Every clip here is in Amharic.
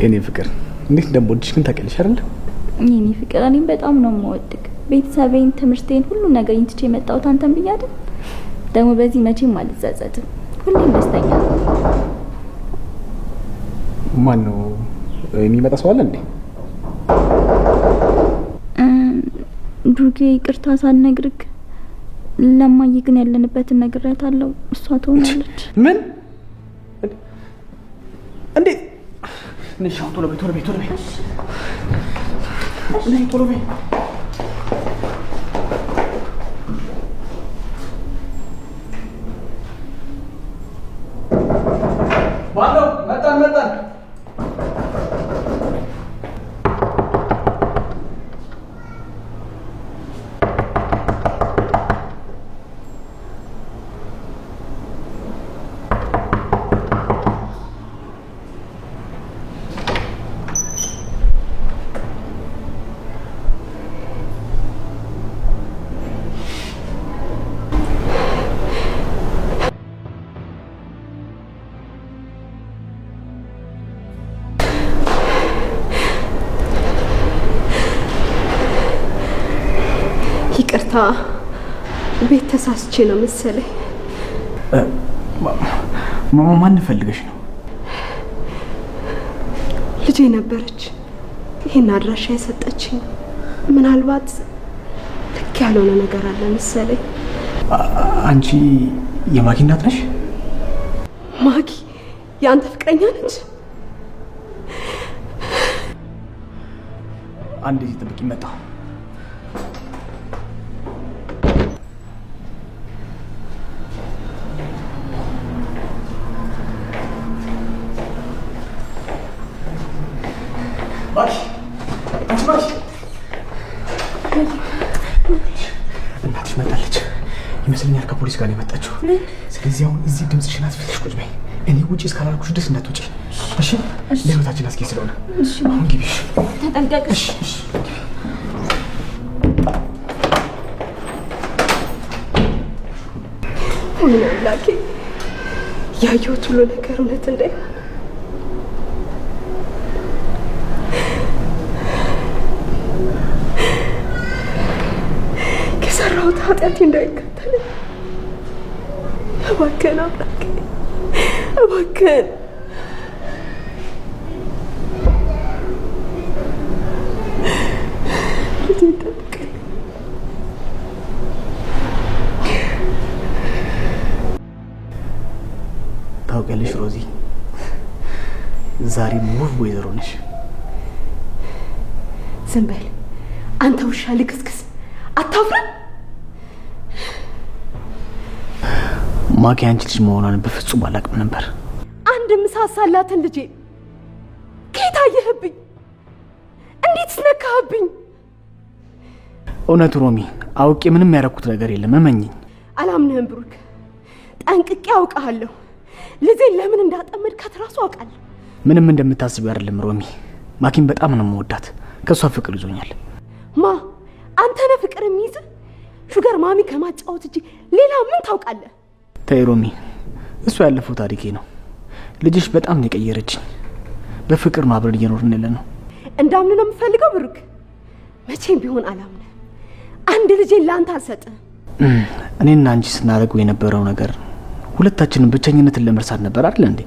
የኔ ፍቅር እንዴት እንደምወድሽ ግን ታውቂያለሽ አይደል? የኔ ፍቅር እኔም በጣም ነው የምወድቅ። ቤተሰቤን፣ ትምህርቴን፣ ሁሉ ነገር እንትቼ መጣሁት አንተን ብዬ አይደል? ደግሞ በዚህ መቼም አልጸጸትም። ሁሌም ደስተኛ ነኝ። ማን ነው የሚመጣ ሰው አለ እንዴ? ብሩኬ ይቅርታ ሳልነግርክ ለማዬ ግን ያለንበትን ነግሬያታለሁ። እሷ ትሆናለች። ምን እንዴ? ነሽ ቶሎ በይ ቶሎ በይ ቶሎ በይ ቶሎ በይ። ባለው መጣን ይቅርታ ቤት ተሳስቼ ነው መሰለኝ። ማን ፈልገሽ ነው? ልጄ ነበረች ይሄን አድራሻ የሰጠችኝ። ምናልባት ልክ ያልሆነ ነገር አለ መሰለኝ። አንቺ የማኪ እናት ነሽ? ማኪ የአንተ ፍቅረኛ ነች? አንዴ ሲጠብቅ መጣ። እናትሽ መጣለች ይመስለኛል። ከፖሊስ ጋር ነው የመጣችው። ስለዚህ አሁን እዚህ ድምፅሽን አጥፍተሽ ቁጭ በይ። እኔ ውጪ እስካላልኩሽ ድረስ እንዳትወጪ እሺ? ለህይወታችን አስጊ ስለሆነ አሁን ግቢ። ተጠንቀቅ። እሺ። ምን አምላኬ፣ ያየሁት ሁሉ ነገር እውነት እንዳይሆን የሰራሁት ኃጢአቴ እንዳይከተለኝ እባክህን አምላኬ፣ እባክህን። ልጄን ጠብቀኝ። ታውቂያለሽ ሮዚ፣ ዛሬ ውብ ወይዘሮ ነሽ። ዝም በል አንተ ውሻ ልክስክስ፣ አታፍርም? ማኪ አንቺ ልጅ መሆኗን በፍጹም አላውቅም ነበር። አንድ ምሳሳላትን ልጄ ከየት አየህብኝ? እንዴት ስነካህብኝ? እውነት ሮሚ፣ አውቄ ምንም ያደረኩት ነገር የለም፣ እመኚኝ። አላምንህም ብሩክ፣ ጠንቅቄ አውቃለሁ። ልጄን ለምን እንዳጠመድካት እራሱ አውቃለሁ። ምንም እንደምታስቢው አይደለም ሮሚ። ማኪን በጣም ነው የምወዳት። ከሷ ፍቅር ይዞኛል። አንተ ነህ ፍቅር የሚይዝ? ሹገር ማሚ ከማጫወት እንጂ ሌላ ምን ታውቃለህ? ተይ ሮሚ፣ እሱ ያለፈው ታሪኬ ነው። ልጅሽ በጣም ነው የቀየረችኝ። በፍቅር ነው አብረን እየኖርን ያለ ነው። እንዳምን ነው የምፈልገው ብሩክ። መቼም ቢሆን አላምንህ። አንድ ልጄን ለአንተ አልሰጥህም። እኔና አንቺ ስናደርገው የነበረው ነገር ሁለታችንን ብቸኝነትን ለመርሳት ነበር አይደል እንዴ?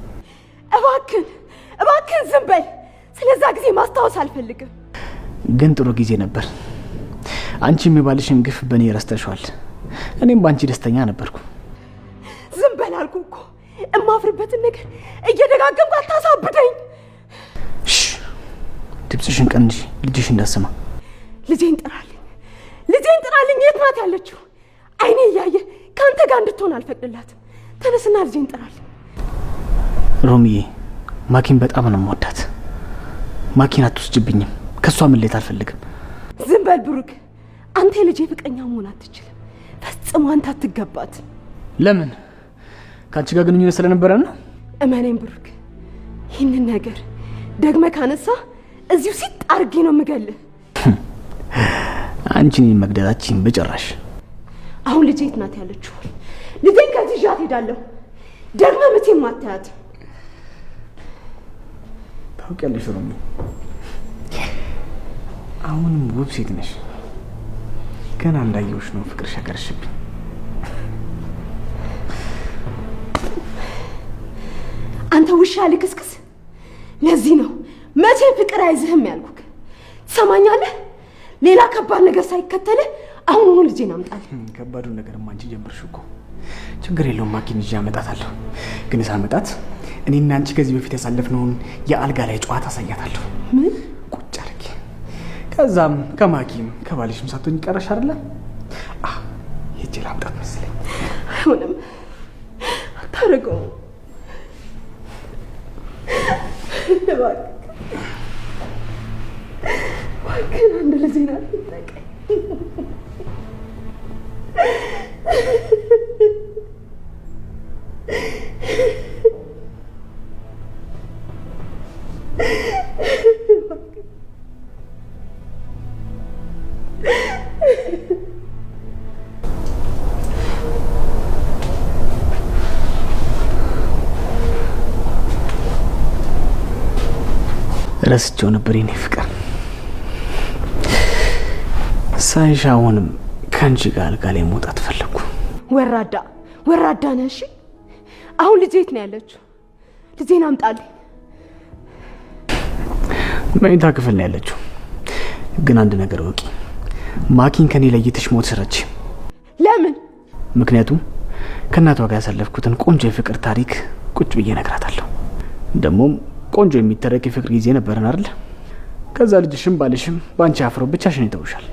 እባክህን ዝም በል። ስለዛ ጊዜ ማስታወስ አልፈልግም። ግን ጥሩ ጊዜ ነበር። አንቺም የባልሽን ግፍ በእኔ ረስተሽዋል። እኔም በአንቺ ደስተኛ ነበርኩ። ዝም በል አልኩህ እኮ። እማፍርበትን ነገር እየደጋገምኩ አታሳብደኝ። ድምፅሽን ቀንሽ፣ ልጅሽ እንዳሰማ። ልጄን ጥራልኝ። የት ናት ያለችው? አይኔ እያየ ከአንተ ጋር እንድትሆን አልፈቅድላትም። ተነስና ልጄን ጥራልኝ። ሮሚዬ፣ ማኪን በጣም ነው የምወዳት። ማኪን አትወስጅብኝም። ከሷ መለየት አልፈልግም። ዝም በል ብሩክ። አንተ የልጄ ፍቅረኛ መሆን አትችልም። ፈጽሞ አንተ አትገባት። ለምን? ከአንቺ ጋር ግንኙነት ስለነበረ ነው? እመኔን ብሩክ፣ ይህንን ነገር ደግመ ካነሳ እዚሁ ሲጥ አርጌ ነው የምገልህ። አንቺን መግደላችን በጭራሽ። አሁን ልጄ የት ናት ያለችው? ልጄን ከዚህ ይዣት ሄዳለሁ። ደግመ መቼም አታያትም። ታውቂያለሽ ሮሚ፣ አሁንም ውብ ሴት ነሽ። ገና እንዳየሁሽ ነው ፍቅርሽ ያገረሽብኝ። አንተ ውሻ ልክስክስ። ለዚህ ነው መቼም ፍቅር አይዝህም ያልኩህ። ትሰማኛለህ? ሌላ ከባድ ነገር ሳይከተልህ አሁኑኑ ልጄን አምጣልህ። ከባዱን ነገርማ አንቺ ጀመርሽው እኮ። ችግር የለውም ማኪን ይዤ አመጣታለሁ። ግን ሳመጣት እኔና አንቺ ከዚህ በፊት ያሳለፍነውን የአልጋ ላይ ጨዋታ አሳያታለሁ። ምን? ቁጭ አድርጌ ከዛም ከማኪም ከባልሽም ሳትሆኝ ቀረሽ አይደለ? ሄጄ ላምጣት መሰለኝ። አይሆንም፣ አታደርገውም። እባክህ አንድ ልጄን አትጠቀኝ። ረስቼው ነበር የኔ ፍቅር። ሳይሽ አሁንም ከአንቺ ጋር አልጋ ላይ መውጣት ፈለኩ። ወራዳ ነህ። እሺ አሁን ልጄ የት ነው ያለችው? ልጄን አምጣልኝ። መኝታ ክፍል ነው ያለችው። ግን አንድ ነገር ወቂ፣ ማኪን ከኔ ለይተሽ ሞት ስራች። ለምን? ምክንያቱም ከእናቷ ጋር ያሳለፍኩትን ቆንጆ የፍቅር ታሪክ ቁጭ ብዬ እነግራታለሁ። ደግሞም ቆንጆ የሚተረክ የፍቅር ጊዜ ነበረን አይደል? ከዛ ልጅሽም ባልሽም ባንቺ አፍሮ ብቻሽን ይተውሻል።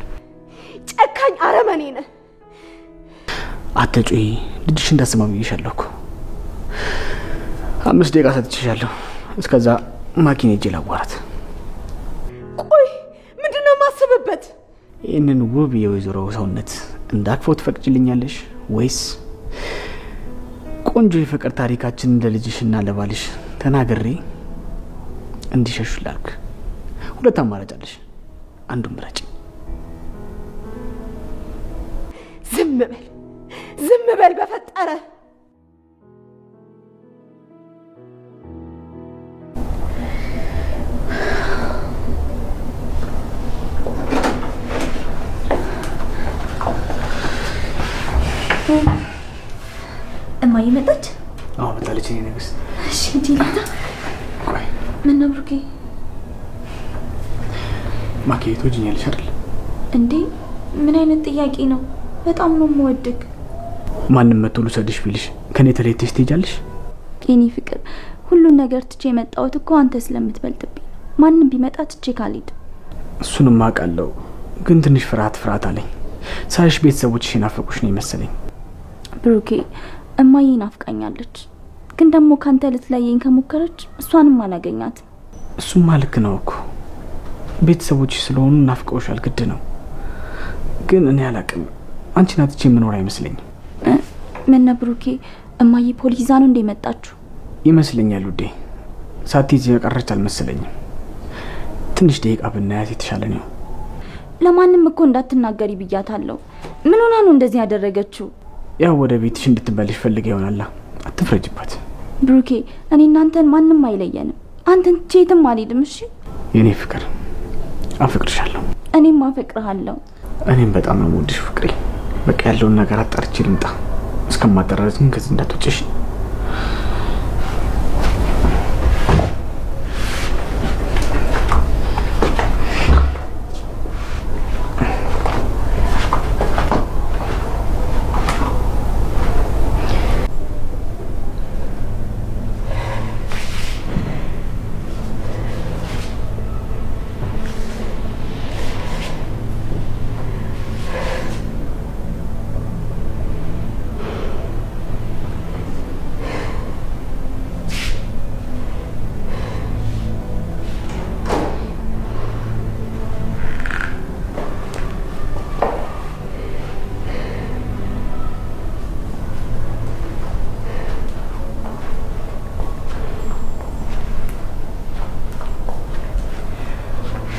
ጨካኝ አረመኔ ነህ። አትጩይ፣ ልጅሽ እንዳሰማው ይሻለሁ እኮ። 5 ደቂቃ ሰጥቼሻለሁ። እስከዛ ማኪን ሄጄ ላዋራት። ቆይ ምንድነው ማስበበት? ይህንን ውብ የወይዘሮ ሰውነት እንዳክፈው ትፈቅጂልኛለሽ ወይስ ቆንጆ የፍቅር ታሪካችን ለልጅሽና ለባልሽ ተናግሬ እንዲሸሹ ላድርግ? ሁለት አማራጭ አለሽ፣ አንዱን ምረጪ። ዝም በል በፈጠረ። እማዬ መጣች? አዎ መጣለች። እኔ ንግስት። እሺ ዲላታ ምን ነው ብሩኬ? ማኪ ትወጂኛለሽ አይደል? እንዴ ምን አይነት ጥያቄ ነው? በጣም ነው የምወድቅ። ማንም መጥቶ ልውሰድሽ ቢልሽ ከኔ ተለይተሽ ትሄጃለሽ? የኔ ፍቅር ሁሉን ነገር ትቼ የመጣሁት እኮ አንተ ስለምትበልጥብኝ። ማንም ቢመጣ ትቼ ካልሄድም። እሱንም አውቃለሁ፣ ግን ትንሽ ፍርሃት አለኝ። ሳይሽ ቤተሰቦችሽ ናፈቁሽ ነው መሰለኝ። ብሩኬ እማዬ ናፍቃኛለች፣ ግን ደግሞ ካንተ ልትለየኝ ከሞከረች እሷንም አላገኛትም። እሱማ ልክ ነው እኮ ቤተሰቦችሽ ስለሆኑ ናፍቀውሻል፣ ግድ ነው። ግን እኔ አላውቅም፣ አንቺን አጥቼ የምኖር አይመስለኝም። ምን ብሩኬ? እማዬ ፖሊስ ይዛ ነው እንደመጣችሁ ይመስለኛል ውዴ። ሳትይዝ የቀረች አልመሰለኝም። ትንሽ ደቂቃ ብናያት የተሻለ ነው። ለማንም እኮ እንዳትናገሪ ብያታለሁ። ምን ሆና ነው እንደዚህ ያደረገችው? ያው ወደ ቤትሽ እንድትመለሽ ፈልገ ይሆናል። አትፍረጅባት ብሩኬ። እኔ እናንተን ማንም አይለየንም። አንተን ቼትም አልሄድም። እሺ የኔ ፍቅር፣ አፈቅርሻለሁ። እኔም አፈቅርሃለሁ። እኔም በጣም ነው የምወድሽ ፍቅሬ። በቃ ያለውን ነገር አጣርቼ ልምጣ። እስከማጠራረዝ ግን ከዚህ እንዳትወጪሽ።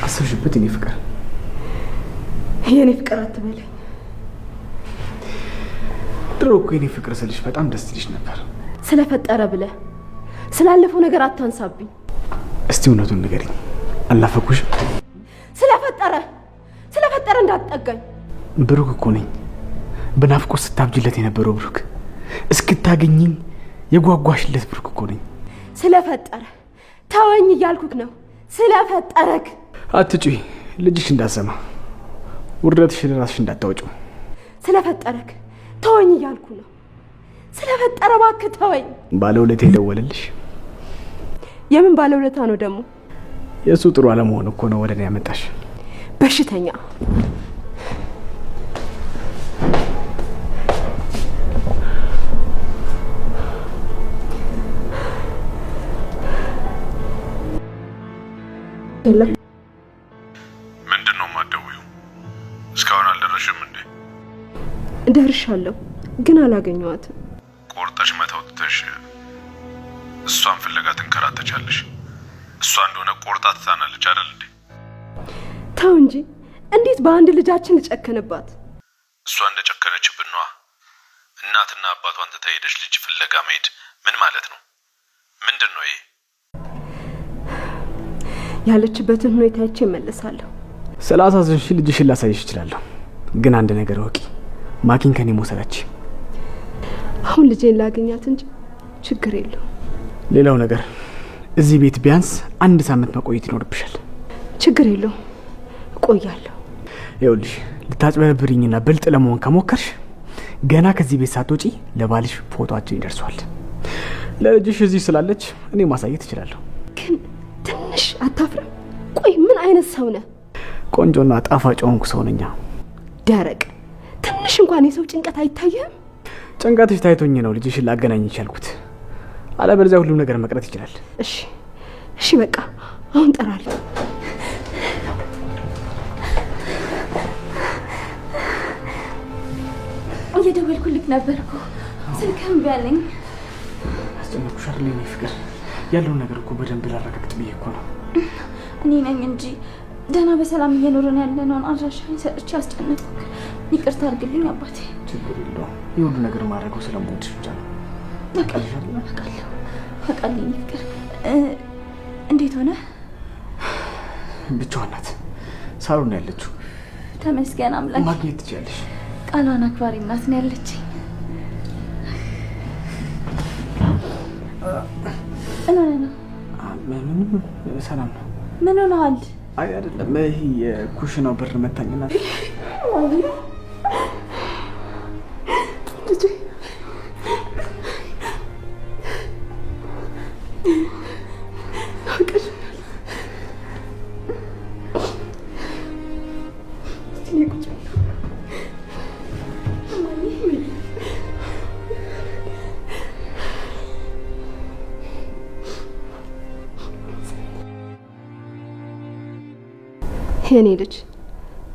አስብሽበት የኔ ፍቅር። የኔ ፍቅር አትበለኝ። ድሮ እኮ የኔ ፍቅር ስልሽ በጣም ደስ ይልሽ ነበር። ስለፈጠረ ብለህ ስላለፈው ነገር አታንሳብኝ። እስቲ እውነቱን ንገሪኝ፣ አልናፈኩሽም? ስለፈጠረ እንዳትጠጋኝ። ብሩክ እኮ ነኝ። በናፍቆት ስታብጅለት የነበረው ብሩክ፣ እስክታገኝኝ የጓጓሽለት ብሩክ እኮ ነኝ። ስለፈጠረ ተወኝ እያልኩክ ነው። ስለፈጠረክ አትጩይ፣ ልጅሽ እንዳሰማ ውርደትሽን ራስሽ እንዳታወጪው። ስለፈጠረክ ተወኝ እያልኩ ነው። ስለፈጠረ እባክህ ተወኝ። ባለውለታ የደወለልሽ? የምን ባለውለታ ነው ደግሞ? የእሱ ጥሩ አለመሆን እኮ ነው ወደ እኔ ያመጣሽ። በሽተኛ ምንድነው የማትደውይው? እስካሁን አልደረሽም እንዴ? ደርሻለሁ፣ ግን አላገኘኋትም። ቆርጠሽ መተው ትተሽ እሷን ፍለጋ ትንከራተቻለሽ። እሷ እንደሆነ ቆርጣ ትታናለች አይደል እንዴ? ተው እንጂ፣ እንዴት በአንድ ልጃችን ልጨከንባት? እሷ እንደጨከነችብን ነዋ። እናትና አባቷን ትታ ሄደሽ ልጅ ፍለጋ መሄድ ምን ማለት ነው? ምንድን ነው ይሄ? ያለችበትን ሁኔታ አይቼ እመለሳለሁ። ስላሳዘንሽ ልጅሽን ላሳይሽ እችላለሁ፣ ግን አንድ ነገር ወቂ፣ ማኪን ከኔ መውሰዳች። አሁን ልጄን ላገኛት እንጂ ችግር የለውም። ሌላው ነገር እዚህ ቤት ቢያንስ 1 ሳምንት መቆየት ይኖርብሻል። ችግር የለውም፣ እቆያለሁ። ይኸውልሽ፣ ልታጭበረብሪኝና ብልጥ ለመሆን ከሞከርሽ ገና ከዚህ ቤት ሳትወጪ ለባልሽ ፎቶአችን ይደርሷል። ለልጅሽ እዚህ ስላለች እኔ ማሳየት እችላለሁ። ግን ትንሽ አታፍርም? ቆይ ምን አይነት ሰው ነህ? ቆንጆና ጣፋጭ ሆንኩ ሰው ነኝ። ደረቅ ትንሽ እንኳን የሰው ጭንቀት አይታየህም? ጭንቀትሽ ታይቶኝ ነው ልጅሽን ላገናኝ ይቻልኩት። አለበለዚያ ሁሉም ነገር መቅረት ይችላል። እሺ በቃ አሁን ጠራለሁ። እየደወልኩልክ ነበር እኮ ስልክህን ቢያለኝ። አስጨነቅኩሽ አይደል? የኔ ፍቅር ያለውን ነገር እኮ በደንብ ላረጋግጥ ብዬ እኮ ነው። እኔ ነኝ እንጂ ደህና በሰላም እየኖርን ያለነውን አድራሻዬን ሰጥቼ አስጨነቅኩክ። ይቅርታ አድርግልኝ አባቴ። ችግር የለውም። የሁሉ ነገር ማድረገው ስለምወድሽ ብቻ ነው። አውቃለሁ ፍቅር። እንዴት ሆነ? ብቻዋን ናት፣ ሳሎን ነው ያለችው። ተመስገን አምላክ። ማግኘት ትችያለሽ። ቃሏን አክባሪ እናት ነው ያለችኝ። ምንም ሰላም ነው። ምን ሆነሃል? አይ አይደለም፣ ይሄ የኩሽናው በር መታኝና የኔ ልጅ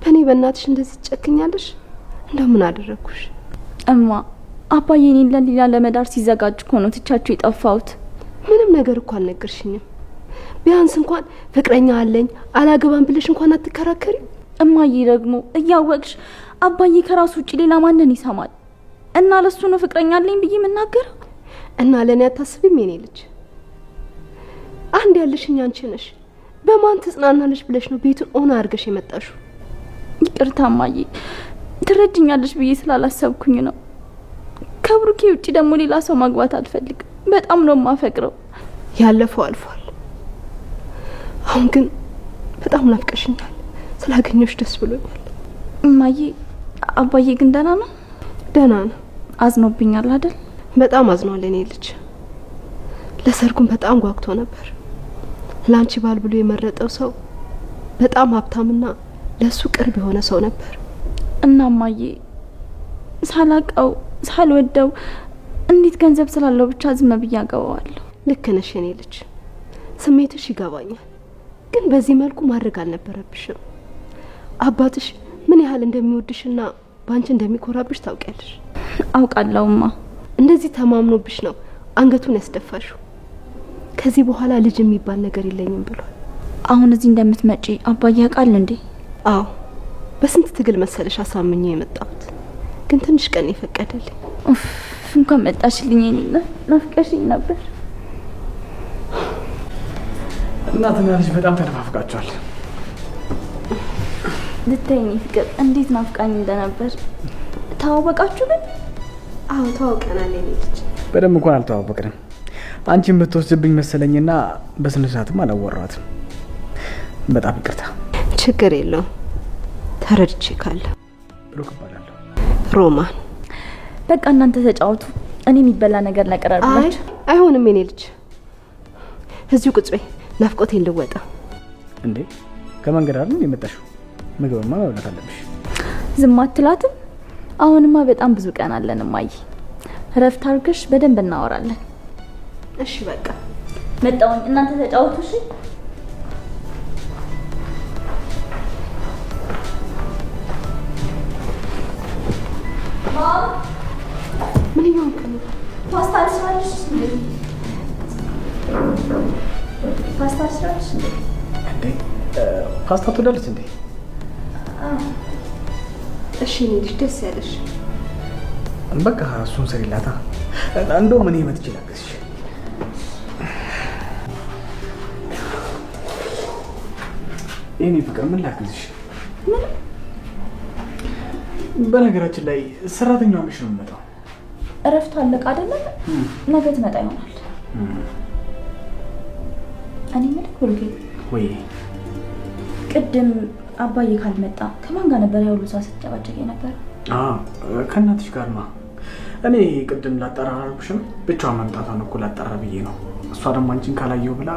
በእኔ በእናትሽ እንደዚህ ትጨክኛለሽ? እንደምን አደረግኩሽ? እማ አባዬ እኔን ለሌላ ለመዳር ሲዘጋጅ እኮ ነው ትቻችሁ የጠፋሁት። ምንም ነገር እኮ አልነገርሽኝም። ቢያንስ እንኳን ፍቅረኛ አለኝ አላገባም ብለሽ እንኳን አትከራከሪም? እማዬ ደግሞ እያወቅሽ አባዬ ከራሱ ውጭ ሌላ ማንን ይሰማል? እና ለሱ ነው ፍቅረኛ አለኝ ብዬ የምናገረው? እና ለእኔ አታስቢም? የኔ ልጅ አንድ ያለሽኝ አንቺ ነሽ። በማን ትጽናናለሽ ብለሽ ነው ቤቱን ኦና አድርገሽ የመጣሽው? ይቅርታ እማዬ፣ ትረጅኛለሽ ብዬ ስላላሰብኩኝ ነው። ከብሩኬ ውጭ ደግሞ ሌላ ሰው ማግባት አልፈልግም። በጣም ነው የማፈቅረው። ያለፈው አልፏል። አሁን ግን በጣም ናፍቀሽኛል። ስላገኘሽ ደስ ብሎኛል። እማዬ፣ አባዬ ግን ደህና ነው? ደህና ነው። አዝኖብኛል አይደል? በጣም አዝኗል የኔ ልጅ። ለሰርጉም በጣም ጓጉቶ ነበር። ላንቺ ባል ብሎ የመረጠው ሰው በጣም ሀብታምና ለሱ ቅርብ የሆነ ሰው ነበር። እና እማዬ፣ ሳላቀው ሳልወደው እንዴት ገንዘብ ስላለው ብቻ ዝም ብዬ አገባዋለሁ? ልክ ነሽ የኔ ልጅ፣ ስሜትሽ ይገባኛል። ግን በዚህ መልኩ ማድረግ አልነበረብሽም። አባትሽ ምን ያህል እንደሚወድሽና ባንቺ እንደሚኮራብሽ ታውቂያለሽ። አውቃለሁማ። እንደዚህ ተማምኖብሽ ነው አንገቱን ያስደፋሽው። ከዚህ በኋላ ልጅ የሚባል ነገር የለኝም ብሏል። አሁን እዚህ እንደምትመጪ አባዬ ያውቃል እንዴ? አዎ፣ በስንት ትግል መሰለሽ አሳምኜ የመጣሁት። ግን ትንሽ ቀን ይፈቀደልኝ። እንኳን መጣሽልኝ። ናፍቀሽኝ ነበር። እናትና ልጅ በጣም ተነፋፍቃቸዋል። ልታይኝ ፍቅር እንዴት ናፍቃኝ እንደነበር። ተዋወቃችሁ ግን? አዎ ተዋውቀናል። የኔ ልጅ በደንብ እንኳን አልተዋወቅንም። አንቺን ብትወስድብኝ መሰለኝና በስነ ስርዓትም አላወራኋትም። በጣም ይቅርታ። ችግር የለውም ተረድቼ ካለ ብሩክ እባላለሁ። ሮማን። በቃ እናንተ ተጫወቱ፣ እኔ የሚበላ ነገር ላቀርብላችሁ። አይሆንም የኔ ልጅ እዚሁ ቁጭ በይ፣ ናፍቆቴን ልወጣ። እንዴ ከመንገድ አይደል የመጣሽው? ምግብማ መብላት አለብሽ። ዝም አትላትም? አሁንማ በጣም ብዙ ቀን አለን እማዬ። እረፍት አድርገሽ በደንብ እናወራለን። እሺ በቃ መጣሁኝ። እናንተ ተጫወቱ እሺ? ምን ይሆን ነው? ፓስታ ልስራልሽ እንዴ? ፓስታ ልስራልሽ እንዴ? እንዴ ፓስታ ትወዳለች እንዴ? እሺ እኔ ልጅ ደስ ያለሽ። በቃ እሱን ስሪላታ። እንደውም እኔ መጥቼ ላግዝሽ። የኔ ፍቅር ምን ላግዝሽ? በነገራችን ላይ ሰራተኛዋ መች ነው የምመጣው? እረፍቱ አለቀ አይደለ? ነገ ትመጣ ይሆናል። እኔ ምልክ ብሩኬ፣ ወይ ቅድም አባዬ ካልመጣ ከማን ጋር ነበር ያውሉ ሰው ስትጨባጨቅ ነበር? ከእናትሽ ጋር ነው። እኔ ቅድም ላጠራ አልኩሽም። ብቻዋን መምጣቷን እኮ ላጠራ ብዬ ነው። እሷ ደግሞ አንቺን ካላየው ብላ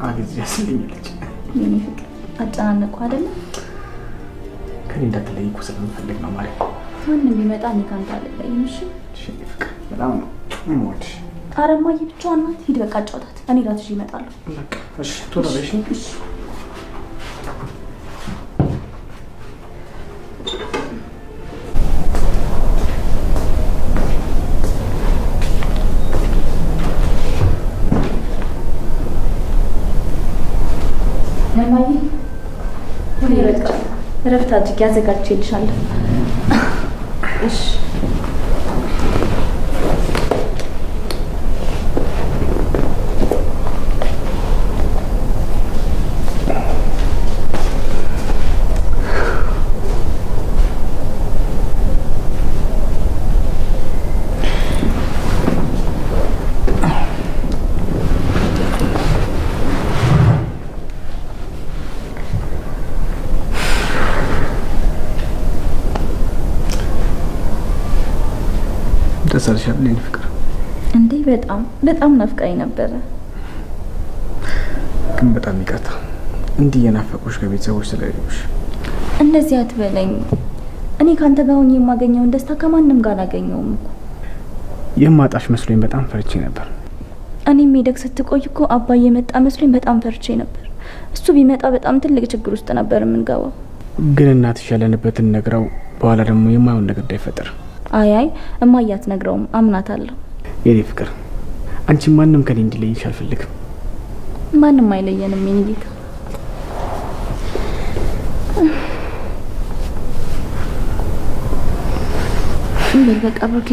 አግዝ ያስልኛለች። የኔ ፍቅር አጨናነቁ አይደለ? ከኔ እንዳትለይ እኮ ስለምፈልግ ነው ማለት። ማንም ቢመጣ እኔ ካንተ አልለይም። እሺ ፍቅር በጣም ነው የምወድሽ። ኧረ እማዬ ብቻዋን ናት። ሂድ በቃ አጫውታት። እኔ ጋር ትይዤ እመጣለሁ። በቃ እሺ ቶሎ በይ። እሺ እማዬ በቃ እረፍት አድርጊ፣ አዘጋጅቼልሻለሁ። እሺ ተሰርሻል የኔ ፍቅር። እንዴ በጣም ናፍቃኝ ነበረ። ግን በጣም ይቅርታ እንዲህ የናፈቁሽ ከቤተሰቦች ስለሌሎሽ። እንደዚህ አትበለኝ። እኔ ካንተ ጋር ሆኜ የማገኘውን ደስታ ከማንም ጋር አላገኘውም እኮ። የማጣሽ መስሎኝ በጣም ፈርቼ ነበር። እኔም ሄደክ ስትቆይ እኮ አባዬ የመጣ መስሎኝ በጣም ፈርቼ ነበር። እሱ ቢመጣ በጣም ትልቅ ችግር ውስጥ ነበር የምንገባው። ግን እናትሽ ያለንበትን ነግረው በኋላ ደግሞ የማይሆን ነገር እንዳይፈጠር። አይ እማዬ አትነግረውም፣ አምናታለሁ። የኔ ፍቅር አንቺ ማንም ከኔ እንዲለይሽ አልፈልግም። ማንም አይለየንም የኔ ጌታ። በቃ ብሩኬ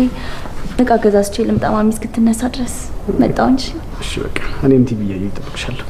እቃ ገዛዝቼ ልምጣ ማሚ እስክትነሳ ድረስ። መጣሁ እንጂ። እሺ በቃ እኔም ቲቪ እያየሁ እጠብቅሻለሁ።